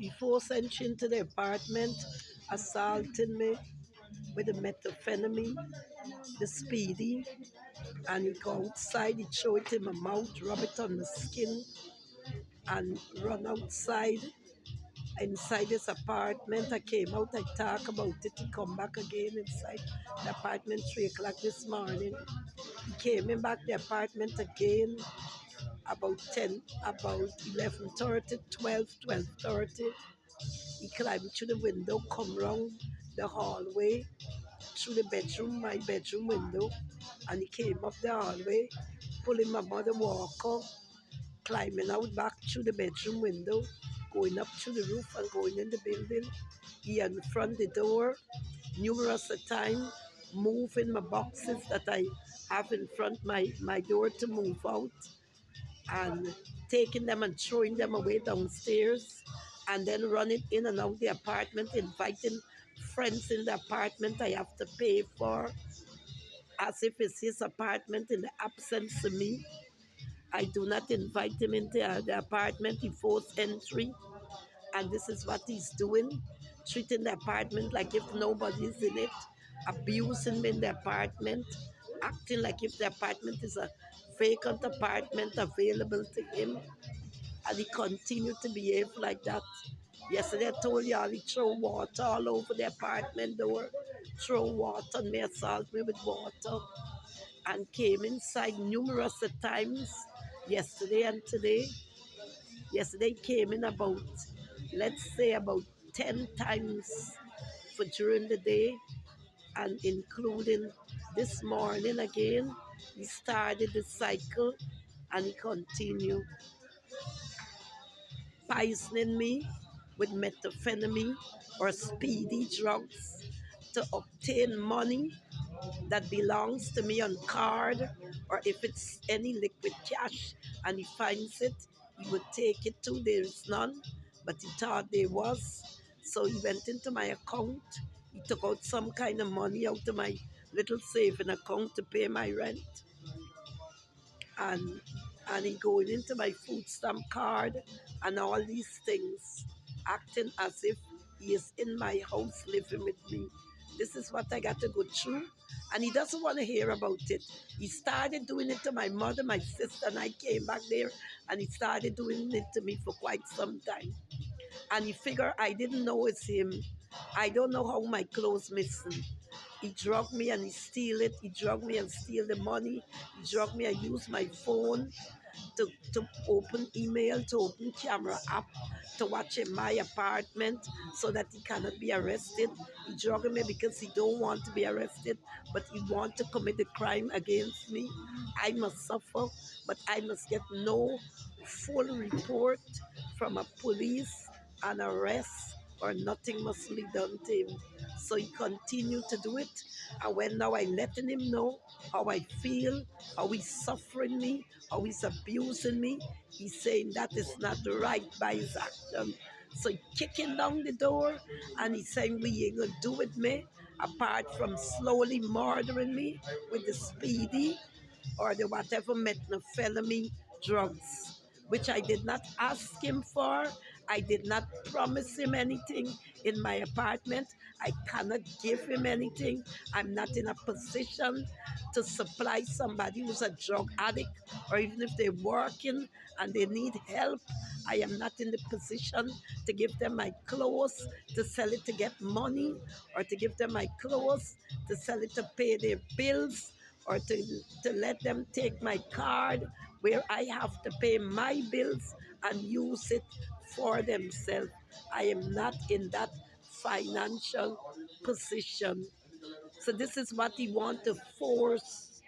He forced entry into the apartment, assaulting me with the methamphetamine, the speedy, and he go outside, he throw it in my mouth, rub it on my skin, and run outside. Inside this apartment, I came out, I talk about it, he come back again inside the apartment 3 o'clock this morning. He came in back the apartment again about 11:30, 12:30. He climbed through the window, come round the hallway, through the bedroom, my bedroom window, and he came up the hallway, pulling my mother walker, climbing out back through the bedroom window, going up to the roof and going in the building. He in front the door numerous a time, moving my boxes that I have in front my door to move out, and taking them and throwing them away downstairs, and then running in and out the apartment, inviting friends in the apartment I have to pay for, as if it's his apartment in the absence of me. I do not invite him into the apartment. He forced entry, and this is what he's doing, treating the apartment like if nobody's in it, abusing me in the apartment, acting like if the apartment is a vacant apartment available to him, and he continued to behave like that. Yesterday I told y'all he throw water all over the apartment door, throw water on me, assault me with water, and came inside numerous times yesterday and today. Yesterday came in about, let's say about 10 times for during the day, and including this morning again. He started the cycle and he continued poisoning me with methamphetamine or speedy drugs to obtain money that belongs to me on card, or if it's any liquid cash and he finds it, he would take it too. There is none, but he thought there was. So he went into my account. He took out some kind of money out of my little saving account to pay my rent. And he going into my food stamp card and all these things, acting as if he is in my house living with me. This is what I got to go through, and he doesn't want to hear about it. He started doing it to my mother, my sister, and I came back there, and he started doing it to me for quite some time. And he figured I didn't know it's him. I don't know how my clothes missing. He drug me and he steal it. He drug me and steal the money. He drug me and use my phone to open email, to open camera app, to watch in my apartment so that he cannot be arrested. He drug me because he don't want to be arrested, but he want to commit a crime against me. I must suffer, but I must get no full report from a police, an arrest, or nothing must be done to him. So he continued to do it. And when now I letting him know how I feel, how he's suffering me, how he's abusing me, he's saying that is not right by his action. So he kicking down the door and he's saying we ain't gonna do with me apart from slowly murdering me with the speedy or the whatever methamphetamine drugs, which I did not ask him for. I did not promise him anything in my apartment. I cannot give him anything. I'm not in a position to supply somebody who's a drug addict, or even if they're working and they need help. I am not in the position to give them my clothes to sell it to get money, or to give them my clothes to sell it to pay their bills, or to let them take my card where I have to pay my bills and use it for themselves. I am not in that financial position. So this is what he want to force.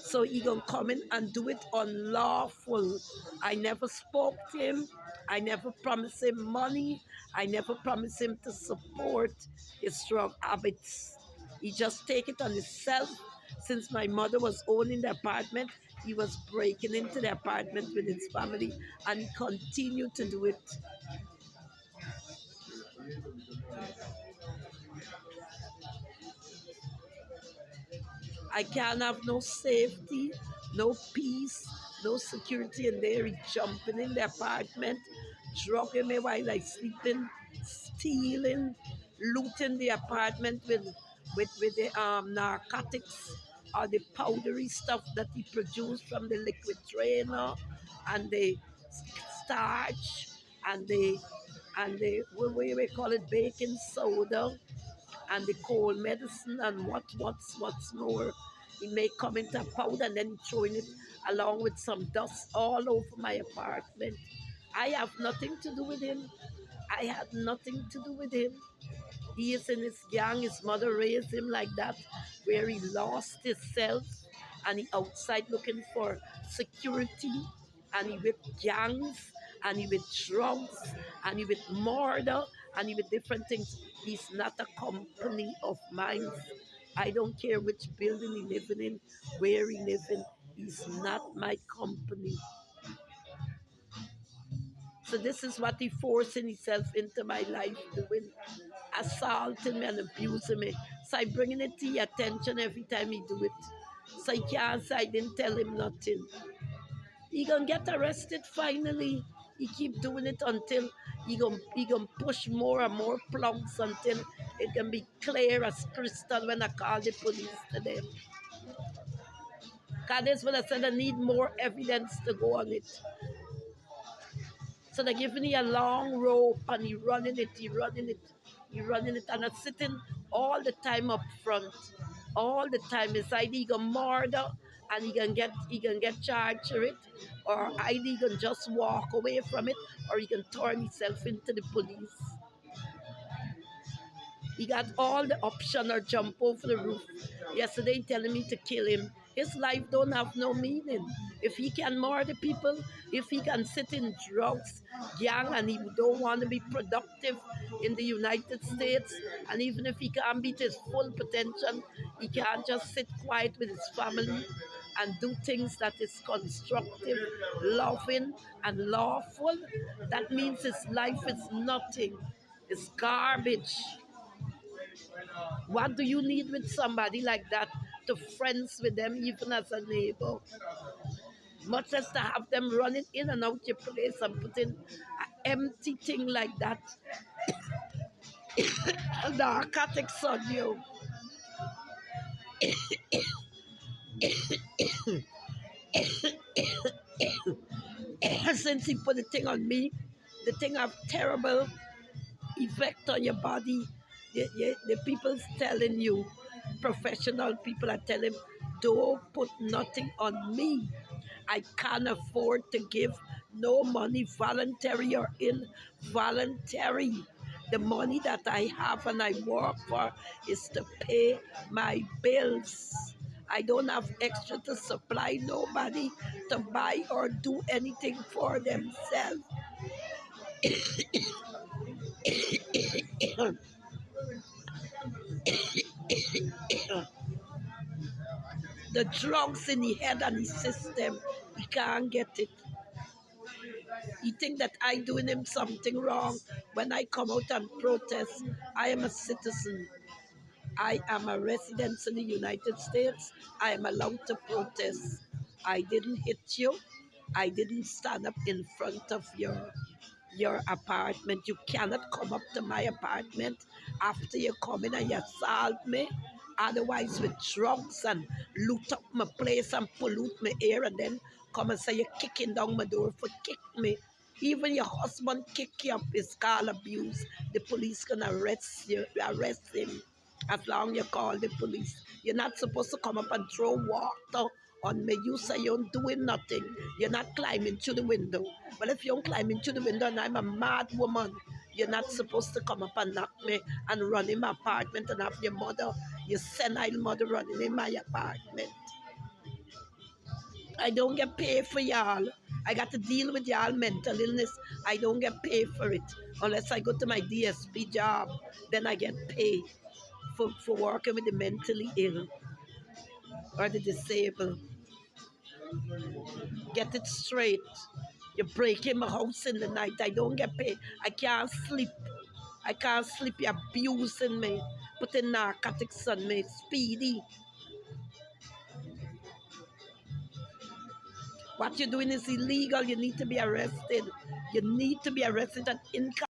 So he gonna come in and do it unlawful. I never spoke to him. I never promised him money. I never promised him to support his drug habits. He just take it on himself. Since my mother was owning the apartment, he was breaking into the apartment with his family, and he continued to do it. I can't have no safety, no peace, no security in there. He's jumping in the apartment, drugging me while I sleeping, stealing, looting the apartment with the narcotics or the powdery stuff that he produced from the liquid trainer and the starch and the what we call it baking soda and the cold medicine and what's more. He may come into a powder and then throwing it along with some dust all over my apartment. I have nothing to do with him. I had nothing to do with him. He is in his gang. His mother raised him like that, where he lost himself and he outside looking for security and he with gangs and he with drugs and he with murder and he with different things. He's not a company of mine. I don't care which building he living in, where he living. He's not my company. So this is what he forcing himself into my life doing, assaulting me and abusing me. So I bringing it to your attention every time he do it. So he can't say I didn't tell him nothing. He gonna get arrested finally. He keep doing it until he gonna push more and more plugs until it can be clear as crystal when I call the police to them. Cause this what I said I need more evidence to go on it. So they're giving me a long rope and he running it, he running it, and I'm sitting all the time up front. All the time. It's either he gonna murder and he can get charged for it, or either he can just walk away from it, or he can turn himself into the police. He got all the option or jump over the roof. Yesterday telling me to kill him. His life don't have no meaning. If he can murder people, if he can sit in drugs, gang, and he don't want to be productive in the United States, and even if he can't beat his full potential, he can't just sit quiet with his family and do things that is constructive, loving, and lawful, that means his life is nothing. It's garbage. What do you need with somebody like that to friends with them, even as a neighbor? Much as to have them running in and out your place and putting an empty thing like that, narcotics on you. Since he put the thing on me, the thing have terrible effect on your body. The people's telling you, professional people are telling, don't put nothing on me. I can't afford to give no money, voluntary or involuntary. The money that I have and I work for is to pay my bills. I don't have extra to supply nobody to buy or do anything for themselves. The drugs in the head and the system, he can't get it. He think that I doing him something wrong. When I come out and protest, I am a citizen. I am a resident in the United States. I am allowed to protest. I didn't hit you. I didn't stand up in front of your apartment. You cannot come up to my apartment after you come in and you assault me. Otherwise, with drugs and loot up my place and pollute my air, and then come and say you're kicking down my door for kick me. Even your husband kick you up is called abuse. The police can arrest you, arrest him as long you call the police. You're not supposed to come up and throw water on me. You say you're doing nothing. You're not climbing through the window. But if you're climbing through the window and I'm a mad woman, you're not supposed to come up and knock me and run in my apartment and have your mother, your senile mother running in my apartment. I don't get paid for y'all. I got to deal with y'all mental illness. I don't get paid for it unless I go to my DSP job. Then I get paid for working with the mentally ill or the disabled. Get it straight. You're breaking my house in the night. I don't get paid. I can't sleep. I can't sleep. You're abusing me. Putting narcotics on me. Speedy. What you're doing is illegal. You need to be arrested. You need to be arrested and in